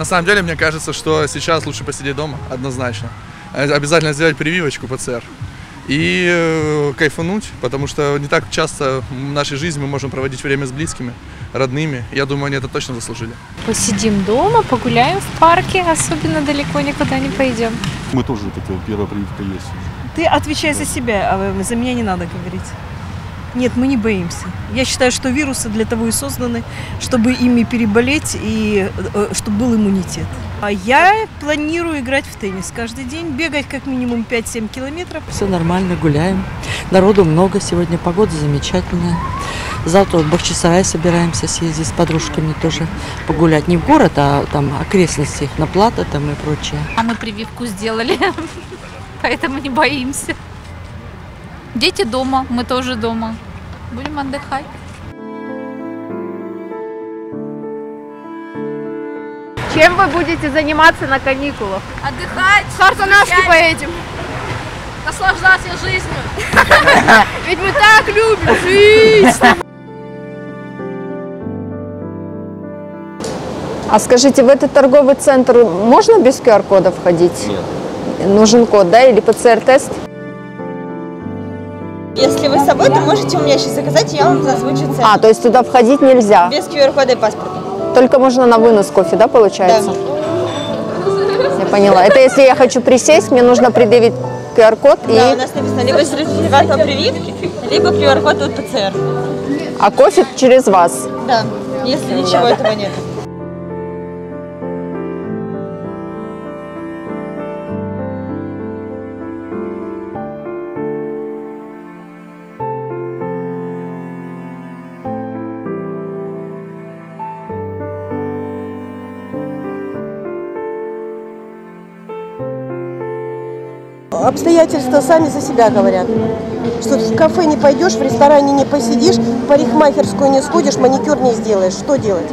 На самом деле, мне кажется, что сейчас лучше посидеть дома, однозначно. Обязательно сделать прививочку ПЦР и кайфануть, потому что не так часто в нашей жизни мы можем проводить время с близкими, родными. Я думаю, они это точно заслужили. Посидим дома, погуляем в парке, особенно далеко никуда не пойдем. Мы тоже, это первая прививка есть. Ты отвечай за себя, а за меня не надо говорить. Нет, мы не боимся. Я считаю, что вирусы для того и созданы, чтобы ими переболеть и чтобы был иммунитет. А я планирую играть в теннис каждый день, бегать как минимум 5-7 километров. Все нормально, гуляем. Народу много сегодня, погода замечательная. Завтра в Бахчисарай собираемся съездить с подружками тоже погулять. Не в город, а там окрестности, на Плато там и прочее. А мы прививку сделали, поэтому не боимся. Дети дома, мы тоже дома. Будем отдыхать. Чем вы будете заниматься на каникулах? Отдыхать, В Сартанавке поедем. наслаждаться жизнью. Ведь мы так любим жизнь. А скажите, в этот торговый центр можно без QR-кода входить? Нет. Нужен код, да, или ПЦР-тест? Если вы с собой, то можете у меня сейчас заказать, я вам озвучу цену. А, то есть туда входить нельзя? Без QR-кода и паспорта. Только можно на вынос кофе, да, получается? Да. Я поняла. Это если я хочу присесть, мне нужно предъявить QR-код и... Да, у нас написано либо сертификат о прививке, либо QR-код от ПЦР. А кофе через вас? Да, если ничего этого нет. Обстоятельства сами за себя говорят. Что в кафе не пойдешь, в ресторане не посидишь, в парикмахерскую не сходишь, маникюр не сделаешь. Что делать?